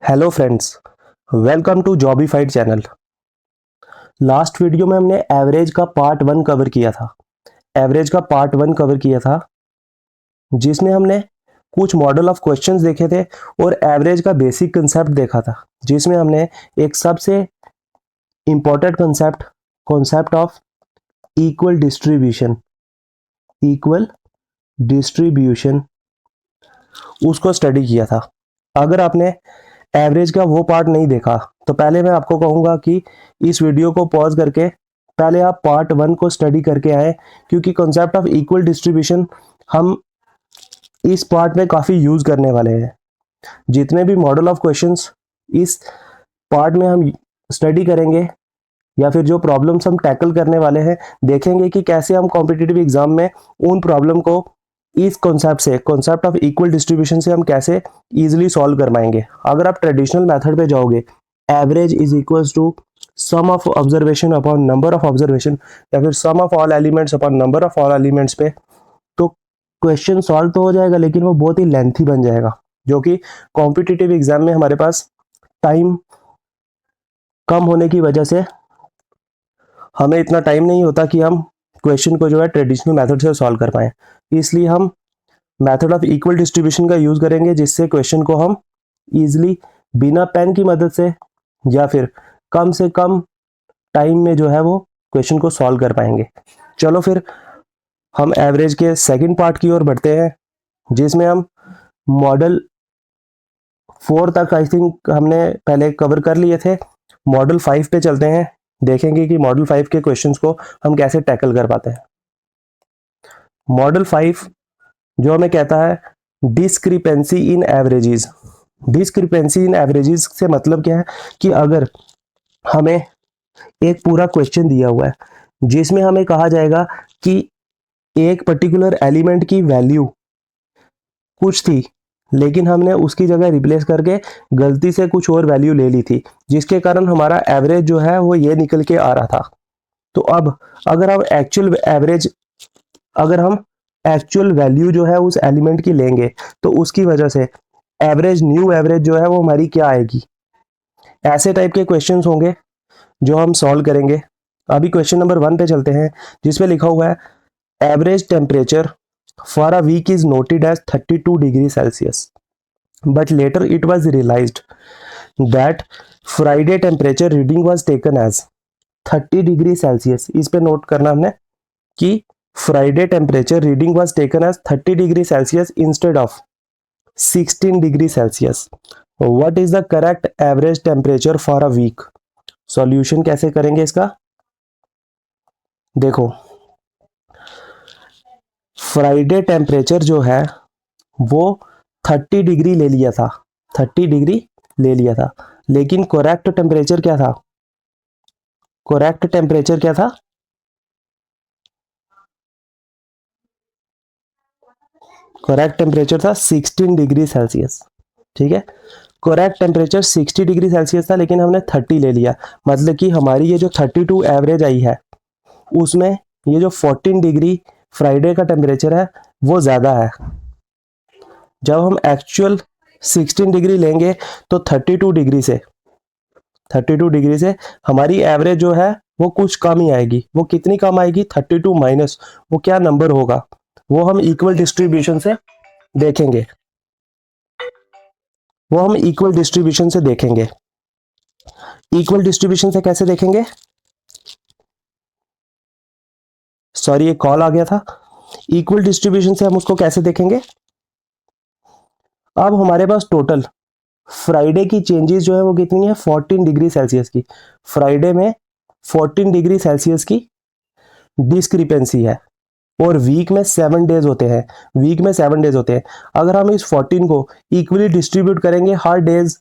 Hello friends, welcome to Jobified channel. Last video में हमने average का पार्ट वन कवर किया था। जिसमें हमने कुछ मॉडल ऑफ क्वेश्चंस देखे थे और एवरेज का बेसिक कंसेप्ट देखा था, जिसमें हमने एक सबसे important concept of equal distribution उसको स्टडी किया था। अगर आपने एवरेज का वो पार्ट नहीं देखा तो पहले मैं आपको कहूंगा कि इस वीडियो को पॉज करके पहले आप पार्ट वन को स्टडी करके आए, क्योंकि कॉन्सेप्ट ऑफ इक्वल डिस्ट्रीब्यूशन हम इस पार्ट में काफ़ी यूज़ करने वाले हैं। जितने भी मॉडल ऑफ क्वेश्चंस इस पार्ट में हम स्टडी करेंगे या फिर जो प्रॉब्लम्स हम टैकल करने वाले हैं, देखेंगे कि कैसे हम कॉम्पिटिटिव एग्जाम में उन प्रॉब्लम को इस कॉन्सेप्ट ऑफ इक्वल डिस्ट्रीब्यूशन से हम कैसे इजीली सॉल्व कर पाएंगे। अगर आप ट्रेडिशनल मेथड पे जाओगे, average is equals to sum of observation upon number of observation या फिर sum of all elements upon number of all elements पे, तो क्वेश्चन सॉल्व तो हो जाएगा लेकिन वो बहुत ही लेंथी बन जाएगा, जो कि कॉम्पिटिटिव एग्जाम में हमारे पास टाइम कम होने की वजह से हमें इतना टाइम नहीं होता कि हम क्वेश्चन को जो है ट्रेडिशनल मेथड से सॉल्व कर पाएं। इसलिए हम मेथड ऑफ इक्वल डिस्ट्रीब्यूशन का यूज करेंगे, जिससे क्वेश्चन को हम इजीली बिना पेन की मदद से या फिर कम से कम टाइम में जो है वो क्वेश्चन को सॉल्व कर पाएंगे। चलो फिर हम एवरेज के सेकंड पार्ट की ओर बढ़ते हैं, जिसमें हम मॉडल 4 तक आई थिंक हमने पहले कवर कर लिए थे। मॉडल 5 पे चलते हैं, देखेंगे कि मॉडल 5 के क्वेश्चंस को हम कैसे टैकल कर पाते हैं। मॉडल 5 जो हमें कहता है discrepancy in averages. Discrepancy in averages से मतलब क्या है कि अगर हमें एक पूरा क्वेश्चन दिया हुआ है जिसमें हमें कहा जाएगा कि एक पर्टिकुलर एलिमेंट की वैल्यू कुछ थी, लेकिन हमने उसकी जगह रिप्लेस करके गलती से कुछ और वैल्यू ले ली थी, जिसके कारण हमारा एवरेज जो है वो ये निकल के आ रहा था। तो अब अगर हम एक्चुअल वैल्यू जो है उस एलिमेंट की लेंगे, तो उसकी वजह से न्यू एवरेज जो है वो हमारी क्या आएगी। ऐसे टाइप के क्वेश्चंस होंगे जो हम सॉल्व करेंगे। अभी क्वेश्चन नंबर 1 पे चलते हैं, जिसपे लिखा हुआ है average temperature for a week is noted as 32 degree Celsius, but later it was realized that Friday temperature reading was taken as 30 degree Celsius. इस पे नोट करना हमने कि Friday temperature reading was taken as 30 degree Celsius instead of 16 degree Celsius. What is the correct average temperature for a week. Solution कैसे करेंगे इसका, देखो Friday temperature जो है वो 30 डिग्री ले लिया था, 30 डिग्री ले लिया था, लेकिन करेक्ट टेम्परेचर क्या था, करेक्ट टेम्परेचर क्या था, करेक्ट टेम्परेचर था 16 डिग्री सेल्सियस। ठीक है, करेक्ट टेम्परेचर 60 डिग्री सेल्सियस था, लेकिन हमने 30 ले लिया। मतलब कि हमारी ये जो 32 एवरेज आई है, उसमें ये जो 14 डिग्री फ्राइडे का टेम्परेचर है वो ज़्यादा है। जब हम एक्चुअल 16 डिग्री लेंगे तो 32 डिग्री से हमारी एवरेज जो है वो कुछ कम ही आएगी। वो कितनी कम आएगी, 32 माइनस वो क्या नंबर होगा, वो हम इक्वल डिस्ट्रीब्यूशन से देखेंगे। इक्वल डिस्ट्रीब्यूशन से कैसे देखेंगे, सॉरी एक कॉल आ गया था। इक्वल डिस्ट्रीब्यूशन से हम उसको कैसे देखेंगे, अब हमारे पास टोटल फ्राइडे की चेंजेस जो है वो कितनी है, 14 डिग्री सेल्सियस की। फ्राइडे में 14 डिग्री सेल्सियस की डिस्क्रिपेंसी है, और वीक में 7 डेज होते हैं। अगर हम इस 14 को इक्वली डिस्ट्रीब्यूट करेंगे हर days,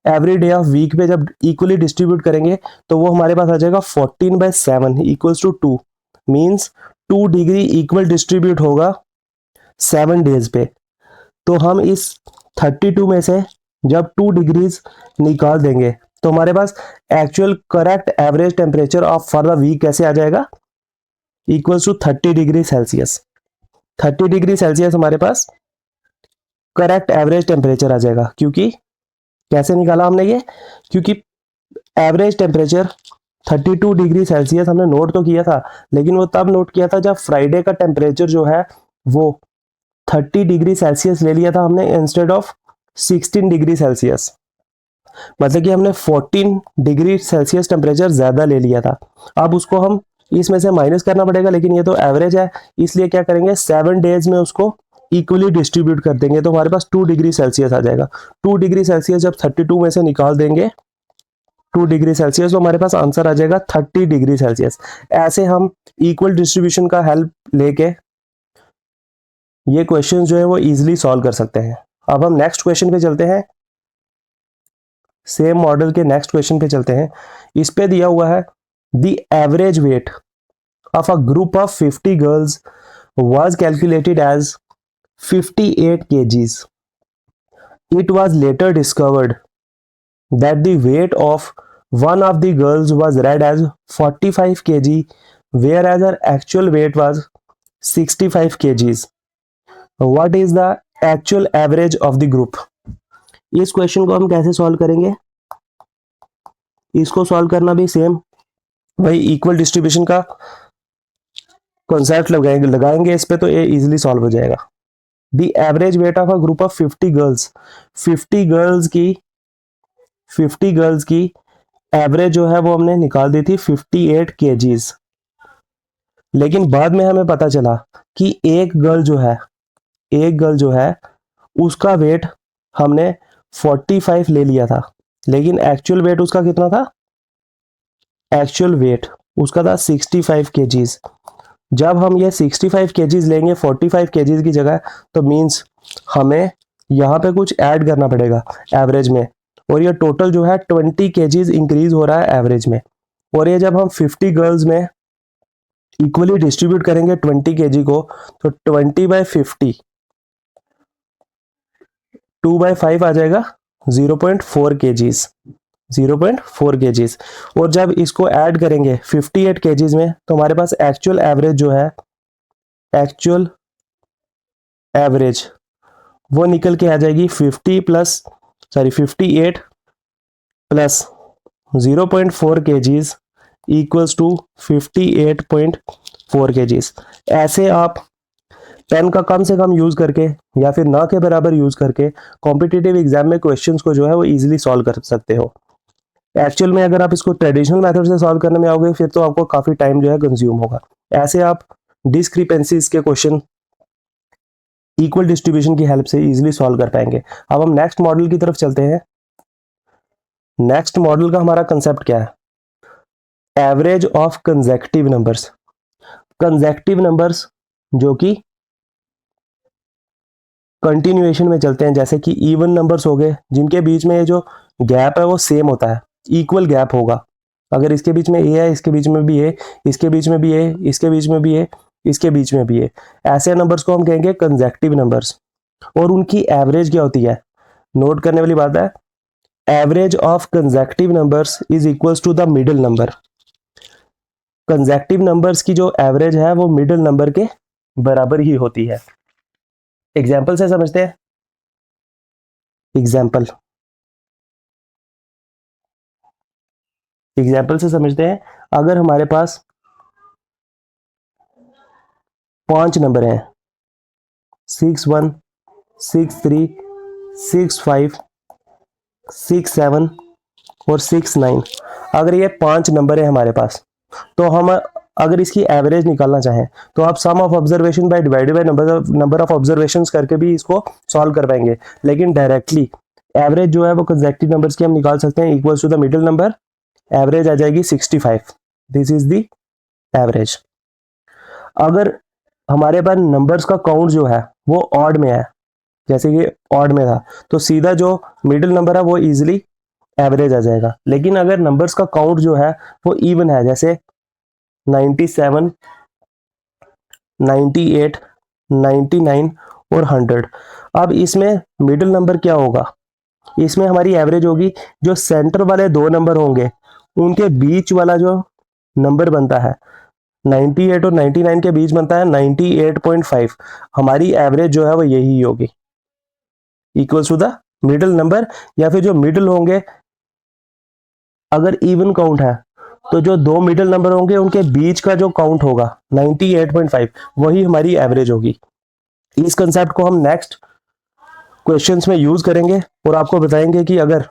every day of week पे जब इक्वली डिस्ट्रीब्यूट करेंगे तो वो हमारे पास आ जाएगा 14/7 equals to 2। Means 2 degree equal distribute होगा 7 डेज पे। तो हम इस 32 में से जब 2 डिग्रीज निकाल देंगे तो हमारे पास actual correct average temperature of for the week कैसे आ जाएगा, equals to 30 degree Celsius. 30 degree Celsius हमारे पास करेक्ट एवरेज टेम्परेचर आ जाएगा, क्योंकि कैसे निकाला हमने ये, क्योंकि एवरेज टेम्परेचर 32 डिग्री सेल्सियस हमने नोट तो किया था, लेकिन वो तब नोट किया था जब फ्राइडे का टेम्परेचर जो है वो 30 डिग्री सेल्सियस ले लिया था हमने इंस्टेड ऑफ 16 डिग्री सेल्सियस। मतलब कि हमने 14 डिग्री सेल्सियस टेम्परेचर ज्यादा ले लिया था। अब उसको हम इसमें से माइनस करना पड़ेगा, लेकिन ये तो एवरेज है, इसलिए क्या करेंगे 7 डेज में उसको इक्वली डिस्ट्रीब्यूट कर देंगे, तो हमारे पास 2 डिग्री सेल्सियस आ जाएगा। 2 डिग्री सेल्सियस जब 32 में से निकाल देंगे 2 डिग्री सेल्सियस, तो हमारे पास आंसर आ जाएगा 30 डिग्री सेल्सियस। ऐसे हम इक्वल डिस्ट्रीब्यूशन का हेल्प लेके ये क्वेश्चन जो है वो इजीली सॉल्व कर सकते हैं। अब हम नेक्स्ट क्वेश्चन पे चलते हैं, सेम मॉडल के नेक्स्ट क्वेश्चन पे चलते हैं। इस पे दिया हुआ है the average weight of a group of 50 girls was calculated as 58 kgs. It was later discovered that the weight of one of the girls was read as 45 kg, whereas her actual weight was 65 kgs. What is the actual average of the group? इस question को हम कैसे solve करेंगे? इसको solve करना भी same वही equal distribution का कॉन्सेप्ट लगाएंगे इस पे, तो ये इजीली सॉल्व हो जाएगा। The average weight of a group of 50 girls, 50 girls की एवरेज जो है वो हमने निकाल दी थी 58 केजीज। लेकिन बाद में हमें पता चला कि एक गर्ल जो है उसका वेट हमने 45 ले लिया था, लेकिन एक्चुअल वेट उसका कितना था? एक्चुअल वेट उसका था 65 केजीज। जब हम ये 65 केजीज लेंगे 45 केजीज की जगह, तो मींस हमें यहाँ पे कुछ ऐड करना पड़ेगा एवरेज में, और ये टोटल जो है 20 केजीज इंक्रीज हो रहा है एवरेज में। और ये जब हम 50 गर्ल्स में इक्वली डिस्ट्रीब्यूट करेंगे 20 केजी को, तो 20/50 2/5 आ जाएगा 0.4 केजीज, 0.4 केजीज। और जब इसको ऐड करेंगे 58 केजीज में, तो हमारे पास एक्चुअल एवरेज जो है, एक्चुअल एवरेज वो निकल के आ जाएगी 58 plus 0.4 KGs equals to 58.4 KGs. ऐसे आप पेन का कम से कम यूज करके या फिर ना के बराबर यूज करके कॉम्पिटिटिव एग्जाम में क्वेश्चंस को जो है वो इजीली सॉल्व कर सकते हो। एक्चुअल में अगर आप इसको ट्रेडिशनल मेथड से सॉल्व करने में आओगे, फिर तो आपको काफी टाइम जो है कंज्यूम होगा। ऐसे आप डिस्क्रिपेंसीज के क्वेश्चन इक्वल डिस्ट्रीब्यूशन की हेल्प से इजीली सॉल्व कर पाएंगे। अब हम नेक्स्ट मॉडल की तरफ चलते हैं। नेक्स्ट मॉडल का हमारा कंसेप्ट क्या है? Average of consecutive numbers. Consecutive numbers जो कि कंटिन्यूएशन में चलते हैं, जैसे कि इवन नंबर्स हो गए, जिनके बीच में ये जो गैप है वो सेम होता है, इक्वल गैप होगा। अगर इसके बीच में ए है, इसके बीच में भी ए, इसके बीच में भी ए, इसके बीच में भी ए, इसके बीच में भी ए, ऐसे नंबर्स को हम कहेंगे कंसेक्टिव नंबर्स। और उनकी एवरेज क्या होती है? नोट करने वाली बात है, average of consecutive numbers is equals to the middle number. Consecutive numbers की जो एवरेज है वो मिडिल नंबर के बराबर ही होती है। एग्जाम्पल से समझते हैं। एग्जाम्पल से समझते हैं। अगर हमारे पास 5 नंबर हैं, 61, 63, 65, 67 और 69, अगर ये 5 नंबर है हमारे पास, तो हम अगर इसकी एवरेज निकालना चाहें, तो आप sum of observation by divided by number of observations करके भी इसको सॉल्व कर पाएंगे। लेकिन डायरेक्टली एवरेज जो है वो कंसेक्टिव नंबर्स की हम निकाल सकते हैं, equals to the middle number, average आ जाएगी 65। This is the average. अगर हमारे पास नंबर्स का काउंट जो है वो ऑड में है, जैसे कि ऑड में था, तो सीधा जो मिडिल नंबर है वो इजीली एवरेज आ जाएगा। लेकिन अगर नंबर्स का काउंट जो है वो इवन है, जैसे 97, 98, 99 और 100, अब इसमें मिडिल नंबर क्या होगा? इसमें हमारी एवरेज होगी, जो सेंटर वाले 2 नंबर होंगे उनके बीच वाला जो नंबर बनता है 98 और 99 के बीच बनता है 98.5, हमारी एवरेज जो है वो यही होगी, equals to the middle number या फिर जो मिडिल होंगे, अगर इवन काउंट है तो जो दो मिडिल नंबर होंगे उनके बीच का जो काउंट होगा 98.5, वही हमारी एवरेज होगी। इस कंसेप्ट को हम नेक्स्ट क्वेश्चंस में यूज करेंगे और आपको बताएंगे कि अगर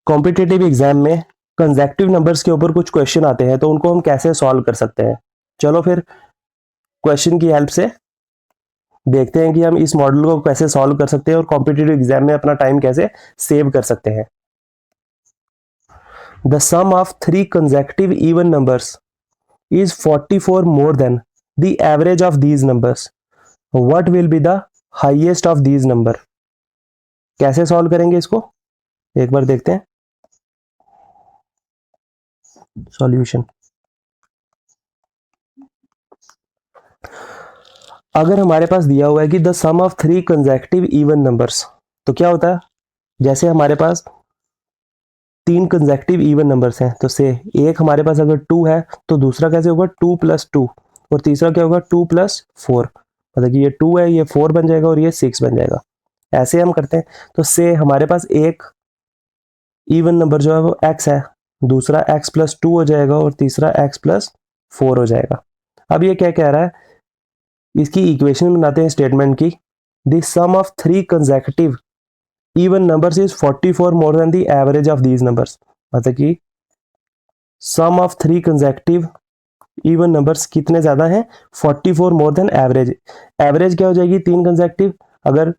कॉम्पिटिटिव एग्जाम में कंसेक्टिव नंबर्स के ऊपर कुछ क्वेश्चन आते हैं तो उनको हम कैसे सॉल्व कर सकते हैं। चलो फिर क्वेश्चन की हेल्प से देखते हैं कि हम इस मॉडल को कैसे सॉल्व कर सकते हैं और कॉम्पिटिटिव एग्जाम में अपना टाइम कैसे सेव कर सकते हैं। The sum of 3 consecutive even numbers is 44 more than the average of these numbers. What will be the highest of these number? कैसे सॉल्व करेंगे इसको एक बार देखते हैं। सॉल्यूशन, अगर हमारे पास दिया हुआ है कि the sum of 3 consecutive even numbers, तो क्या होता है, जैसे हमारे पास 3 consecutive even numbers हैं तो से एक हमारे पास अगर 2 है तो दूसरा कैसे होगा 2 + 2 और तीसरा क्या होगा 2 + 4, मतलब कि ये 2 है ये 4 बन जाएगा और ये 6 बन जाएगा। ऐसे हम करते हैं तो से हमारे पास एक इवन नंबर जो है वो x है, दूसरा x + 2 हो जाएगा और तीसरा x + 4 हो जाएगा। अब ये क्या कह रहा है, इसकी इक्वेशन बनाते हैं स्टेटमेंट की। The sum of 3 consecutive even numbers is 44 more than the average of these numbers, मतलब कि सम ऑफ 3 consecutive इवन नंबर्स कितने ज्यादा हैं 44 मोर देन एवरेज। एवरेज क्या हो जाएगी 3 कंसेक्टिव, अगर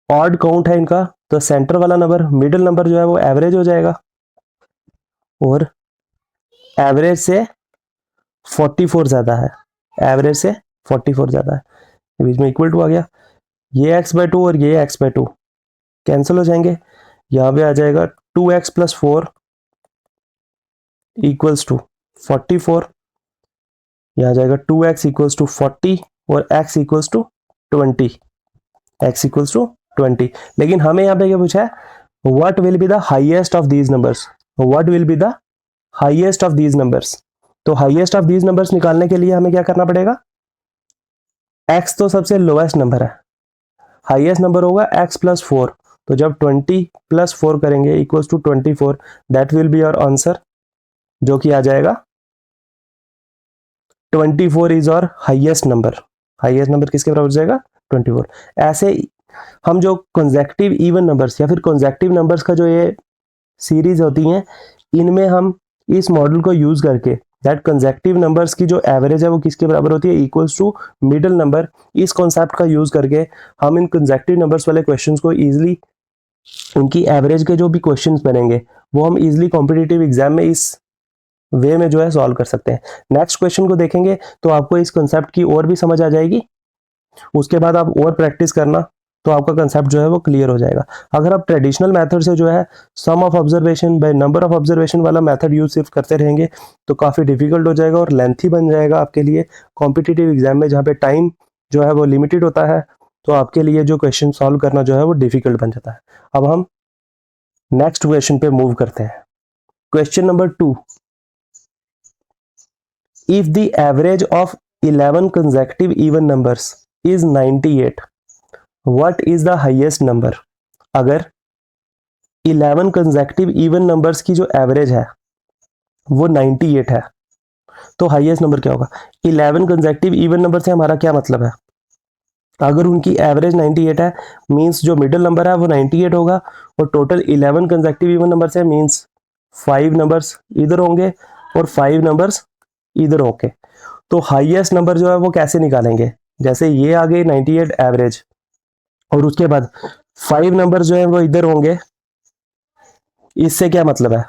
ऑड काउंट है इनका तो सेंटर वाला नंबर मिडिल नंबर जो है वो एवरेज हो जाएगा और एवरेज से 44 ज्यादा है, एवरेज से 44 ज्यादा है, बीच में इक्वल टू आ गया, ये x/2 और ये x/2 कैंसिल हो जाएंगे, यहाँ पे आ जाएगा 2x + 4 इक्वल्स टू 44, यहाँ जाएगा 2x इक्वल्स टू 40 और x equals to 20, x equals to 20। लेकिन हमें यहाँ पे क्या पूछा है, what will be the highest of these numbers, what will be the highest of these numbers. तो हाईएस्ट ऑफ दीज नंबर्स निकालने के लिए हमें क्या करना पड़ेगा, x तो सबसे लोएस्ट नंबर है, हाईएस्ट नंबर होगा x + 4, तो जब 20 + 4 करेंगे equals to 24, that will be your answer, जो कि आ जाएगा 24 इज और हाईएस्ट नंबर। हाईएस्ट नंबर किसके बराबर हो जाएगा 24। ऐसे हम जो कंसेक्टिव इवन नंबर्स या फिर कंसेक्टिव नंबर्स का जो ये सीरीज होती हैं, इनमें हम इस मॉडल को यूज करके दैट कंसेक्टिव नंबर्स की जो एवरेज है वो किसके बराबर होती है, इक्वल्स टू मिडिल नंबर। इस कॉन्सेप्ट का यूज करके हम इन कंसेक्टिव नंबर्स वाले क्वेश्चंस को इजीली, उनकी एवरेज के जो भी क्वेश्चंस बनेंगे वो हम इजीली कॉम्पिटिटिव एग्जाम में इस वे में जो है सॉल्व कर सकते हैं। नेक्स्ट क्वेश्चन को देखेंगे तो आपको इस कंसेप्ट की और भी समझ आ जाएगी, उसके बाद आप और प्रैक्टिस करना तो आपका कंसेप्ट जो है वो क्लियर हो जाएगा। अगर आप ट्रेडिशनल मेथड से जो है sum of observation by number of observation वाला मेथड यूज सिर्फ करते रहेंगे तो काफ़ी डिफिकल्ट हो जाएगा और लेंथी बन जाएगा आपके लिए कॉम्पिटिटिव एग्जाम में, जहाँ पे टाइम जो है वो लिमिटेड होता है, तो आपके लिए जो क्वेश्चन सॉल्व करना जो है वो डिफिकल्ट बन जाता है। अब हम नेक्स्ट क्वेश्चन पे मूव करते हैं। Question number 2, if the average of 11 consecutive even numbers is 98, what is the highest number। अगर 11 consecutive even numbers की जो एवरेज है वो 98 है तो हाईएस्ट नंबर क्या होगा। 11 consecutive even नंबर से हमारा क्या मतलब है, अगर उनकी एवरेज 98 है मींस जो मिडिल नंबर है वो 98 होगा और टोटल 11 consecutive even नंबर से मींस 5 नंबर्स इधर होंगे और 5 नंबर्स इधर होंगे। तो हाईएस्ट नंबर जो है वो कैसे निकालेंगे, जैसे ये आ गए 98 एवरेज और उसके बाद 5 नंबर जो है वो इधर होंगे, इससे क्या मतलब है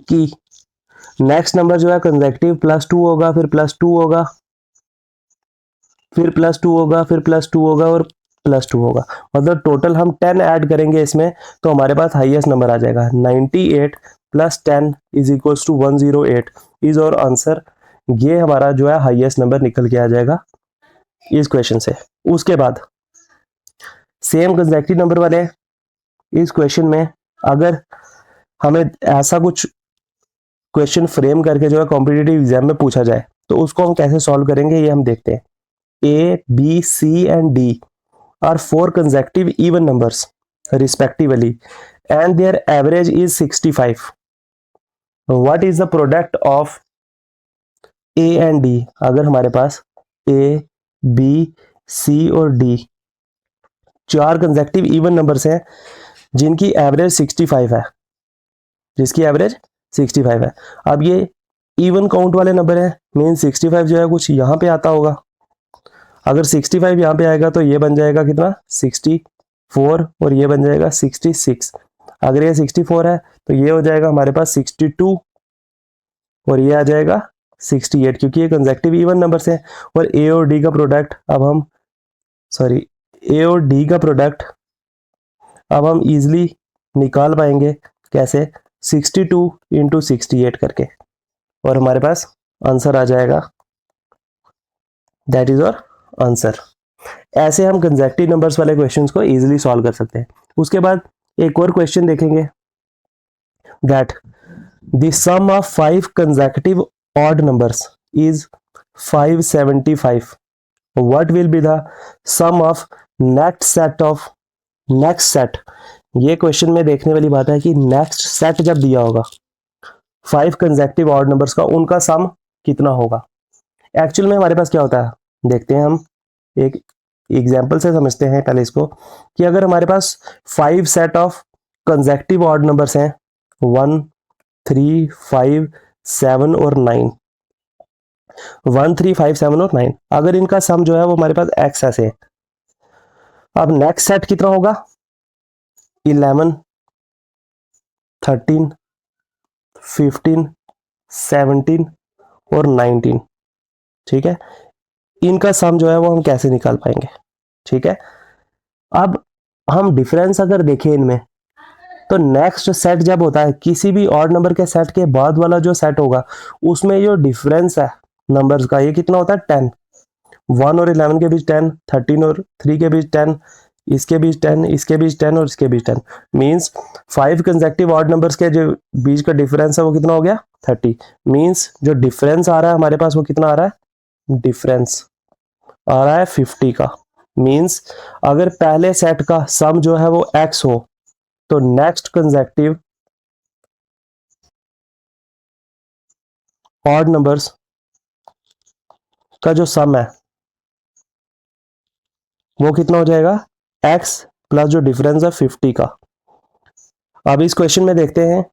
कि नेक्स्ट नंबर जो है कंसेक्टिव +2 होगा, फिर +2 होगा, फिर +2 होगा, फिर +2 होगा और +2 होगा, मतलब टोटल हम 10 ऐड करेंगे इसमें तो हमारे पास हाईएस्ट नंबर आ जाएगा 98 + 10 is equals to 108 is our answer. ये हमारा जो है हाईएस्ट नंबर निकल के आ जाएगा इस क्वेश्चन से। उसके बाद सेम कंसेक्टिव नंबर वाले इस क्वेश्चन में अगर हमें ऐसा कुछ क्वेश्चन फ्रेम करके जो है कॉम्पिटिटिव एग्जाम में पूछा जाए तो उसको हम कैसे सॉल्व करेंगे ये हम देखते हैं। A, B, C and D are four consecutive even numbers respectively and their average is 65. What is the product of A and D? अगर हमारे पास A, B, C और D चार कंसेक्टिव इवन नंबर्स हैं जिनकी एवरेज 65 है, जिसकी average 65 है। अब ये इवन काउंट वाले नंबर है, मीन 65 जो है कुछ यहाँ पे आता होगा। अगर 65 यहाँ पे आएगा तो ये बन जाएगा कितना 64 और ये बन जाएगा 66। अगर ये 64 है तो ये हो जाएगा हमारे पास 62 और ये आ जाएगा 68, क्योंकि ये कंसेक्टिव इवन नंबर्स हैं। और ए और डी का प्रोडक्ट ए और डी का प्रोडक्ट अब हम इजीली निकाल पाएंगे। कैसे? 62 इंटू 68 करके, और हमारे पास आंसर आ जाएगा। That is our answer. ऐसे हम कंसेक्टिव नंबर्स वाले क्वेश्चंस को इजीली सॉल्व कर सकते हैं। उसके बाद एक और क्वेश्चन देखेंगे, that the sum of 5 consecutive odd numbers is 575. What will be the sum of next set. ये क्वेश्चन में देखने वाली बात है कि नेक्स्ट सेट जब दिया होगा 5 कंसेक्टिव ऑड नंबर्स का, उनका सम कितना होगा। एक्चुअल में हमारे पास क्या होता है, देखते हैं हम एक एग्जांपल से समझते हैं पहले इसको, कि अगर हमारे पास 5 set of consecutive odd numbers हैं 1, 3, 5, 7 और 9, 1, 3, 5, 7 और 9, अगर इनका सम जो है वो हमारे पास एक्स ऐसे है। अब नेक्स्ट सेट कितना होगा 11, 13, 15, 17 और 19। ठीक है, इनका सम जो है वो हम कैसे निकाल पाएंगे। ठीक है, अब हम डिफरेंस अगर देखें इनमें, तो नेक्स्ट सेट जब होता है किसी भी ऑड नंबर के सेट के बाद वाला जो सेट होगा उसमें जो डिफरेंस है नंबर्स का, ये कितना होता है 10। 1 और 11 के बीच 10, 13 और 3 के बीच 10, इसके बीच 10, इसके बीच 10 और इसके बीच 10। मींस 5 कंसेक्टिव ऑड नंबर्स के जो बीच का डिफरेंस है वो कितना हो गया 30। मींस जो डिफरेंस आ रहा है हमारे पास वो कितना आ रहा है, डिफरेंस आ रहा है 50 का। मींस अगर पहले सेट का सम जो है वो x हो तो नेक्स्ट कंसेक्टिव ऑड नंबर्स का जो सम है वो कितना हो जाएगा x प्लस जो डिफरेंस है 50 का। अब इस क्वेश्चन में देखते हैं,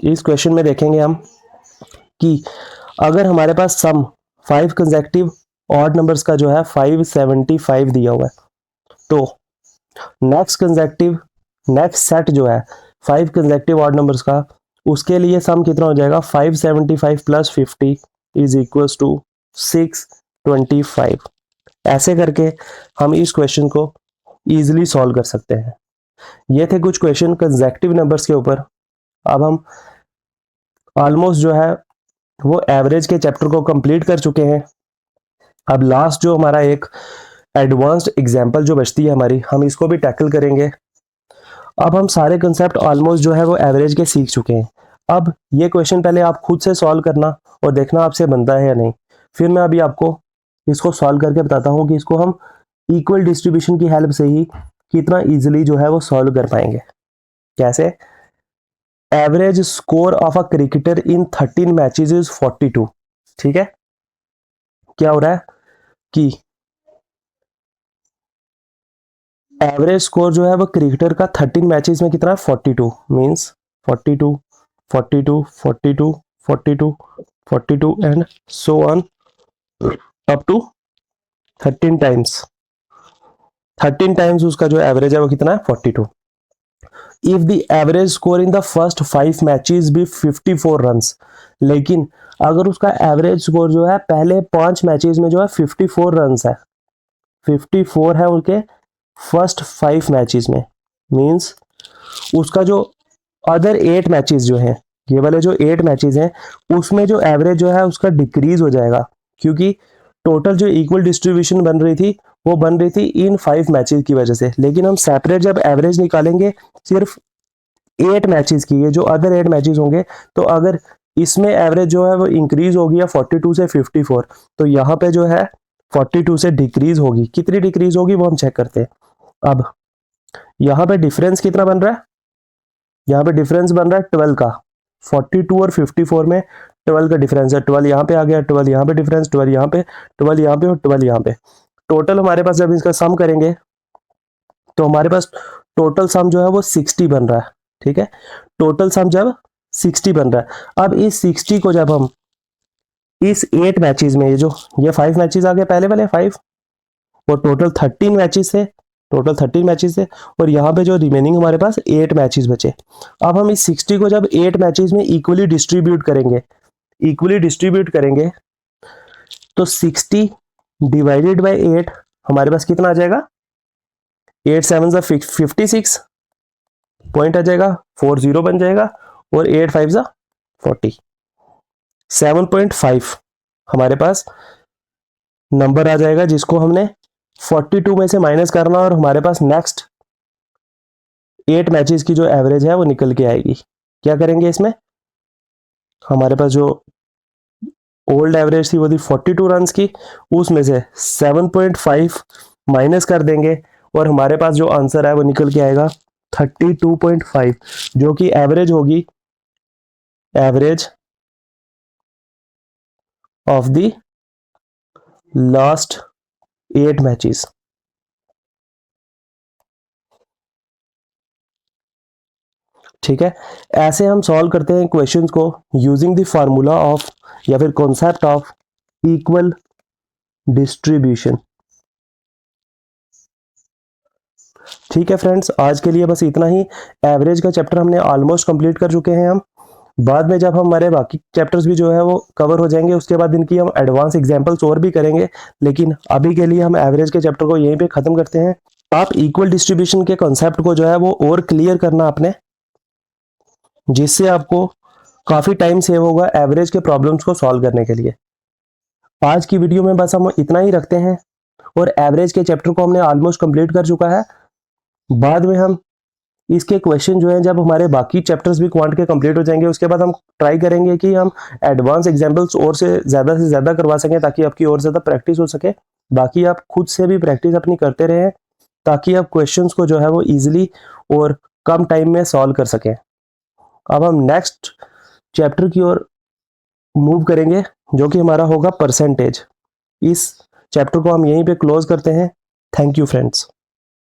इस क्वेश्चन में देखेंगे हम कि अगर हमारे पास सम 5 कंसेक्टिव ऑड नंबर्स का जो है 575 दिया हुआ है, तो नेक्स्ट सेट जो है 5 कंसेक्टिव ऑड नंबर्स का, उसके लिए सम कितना हो जाएगा 575 प्लस 50 इज इक्वल टू 625। ऐसे करके हम इस क्वेश्चन को इजीली सॉल्व कर सकते हैं। ये थे कुछ क्वेश्चन कंसेक्टिव नंबर्स के ऊपर। अब हम ऑलमोस्ट जो है वो एवरेज के चैप्टर को कंप्लीट कर चुके हैं। अब लास्ट जो हमारा एक एडवांस्ड एग्जांपल जो बचती है हमारी, हम इसको भी टैकल करेंगे। अब हम सारे कंसेप्ट ऑलमोस्ट जो है वो एवरेज के सीख चुके हैं। अब ये क्वेश्चन पहले आप खुद से सॉल्व करना और देखना आपसे बनता है या नहीं, फिर मैं अभी आपको इसको सॉल्व करके बताता हूँ कि इसको हम इक्वल डिस्ट्रीब्यूशन की हेल्प से ही कितना इजीली जो है वो सॉल्व कर पाएंगे। कैसे? Average score of a cricketer in 13 matches is 42। ठीक है, क्या हो रहा है कि एवरेज स्कोर जो है वो क्रिकेटर का 13 मैचेस में कितना है 42। Means 42, 42, 42, 42, 42 and so on up to 13 times उसका जो एवरेज है वो कितना है 42। If the average score in the first 5 matches भी 54 रन्स, लेकिन अगर उसका एवरेज स्कोर जो है पहले 5 मैचेस में जो है 54 रन्स है, 54 है उनके फर्स्ट 5 मैचेस में, मींस उसका जो अदर 8 मैचेस जो हैं, ये वाले जो 8 मैचेस हैं उसमें जो एवरेज जो है उसका डिक्रीज हो जाएगा, क्योंकि टोटल जो इक्वल डिस्ट्रीब्यूशन बन रही थी वो बन रही थी इन 5 मैचेस की वजह से। लेकिन हम सेपरेट जब एवरेज निकालेंगे सिर्फ 8 मैचेस की, ये जो अदर 8 मैचेस होंगे, तो अगर इसमें एवरेज जो है वो इंक्रीज होगी 42 से 54, तो यहाँ पे जो है 42 से डिक्रीज होगी। कितनी डिक्रीज होगी वो हम चेक करते हैं। अब यहाँ पे डिफरेंस कितना बन रहा है, यहाँ पे डिफरेंस बन रहा है 12 का। 42 और 54 में 12 का डिफरेंस है। 12 यहाँ पे आ गया, 12 यहाँ पे डिफरेंस, 12 यहाँ पे, 12 यहाँ पे और 12 यहाँ पे। टोटल हमारे पास जब इसका सम करेंगे तो हमारे पास टोटल सम जो है वो 60 बन रहा है। ठीक है, टोटल सम जब 60 बन रहा है। अब इस 60 को जब हम इस 8 मैचेस में, ये 5 मैचेस आ गए पहले वाले 5, और टोटल 13 मैचेस थे, टोटल 13 मैचेस थे, और यहाँ पे जो रिमेनिंग हमारे पास 8 मैचेस बचे। अब हम इस 60 को जब 8 मैचेस में इक्वली डिस्ट्रीब्यूट करेंगे तो 60 डिवाइडेड बाय 8 हमारे पास कितना आ जाएगा, 8 7 जा 56 पॉइंट आ जाएगा, 40 बन जाएगा, और 8 5 जा 40, 7.5 हमारे पास नंबर आ जाएगा, जिसको हमने 42 में से माइनस करना और हमारे पास नेक्स्ट 8 मैचेस की जो एवरेज है वो निकल के आएगी। क्या करेंगे इसमें, हमारे पास जो ओल्ड एवरेज थी वो थी 42 रन्स की, उसमें से 7.5 माइनस कर देंगे और हमारे पास जो आंसर है वो निकल के आएगा 32.5, जो कि एवरेज होगी, average of the last 8 matches. ठीक है, ऐसे हम सॉल्व करते हैं क्वेश्चंस को यूजिंग द फार्मूला ऑफ या फिर कॉन्सेप्ट ऑफ इक्वल डिस्ट्रीब्यूशन। ठीक है फ्रेंड्स, आज के लिए बस इतना ही। एवरेज का चैप्टर हमने ऑलमोस्ट कंप्लीट कर चुके हैं हम। बाद में जब हमारे बाकी चैप्टर्स भी जो है वो कवर हो जाएंगे, उसके बाद इनकी हम एडवांस एग्जांपल्स और भी करेंगे, लेकिन अभी के लिए हम एवरेज के चैप्टर को यहीं पे खत्म करते हैं। आप इक्वल डिस्ट्रीब्यूशन के कॉन्सेप्ट को जो है वो और क्लियर करना अपने, जिससे आपको काफी टाइम सेव होगा एवरेज के प्रॉब्लम्स को सॉल्व करने के लिए। आज की वीडियो में बस हम इतना ही रखते हैं, और एवरेज के चैप्टर को हमने ऑलमोस्ट कंप्लीट कर चुका है। बाद में हम इसके क्वेश्चन जो हैं, जब हमारे बाकी चैप्टर्स भी क्वांट के कंप्लीट हो जाएंगे, उसके बाद हम ट्राई करेंगे कि हम एडवांस एग्जांपल्स और से ज़्यादा करवा सकें, ताकि आपकी और ज़्यादा प्रैक्टिस हो सके। बाकी आप खुद से भी प्रैक्टिस अपनी करते रहें, ताकि आप क्वेश्चंस को जो है वो ईजिली और कम टाइम में सॉल्व कर सकें। अब हम नेक्स्ट चैप्टर की ओर मूव करेंगे, जो कि हमारा होगा परसेंटेज। इस चैप्टर को हम यहीं पे क्लोज करते हैं। Thank you friends.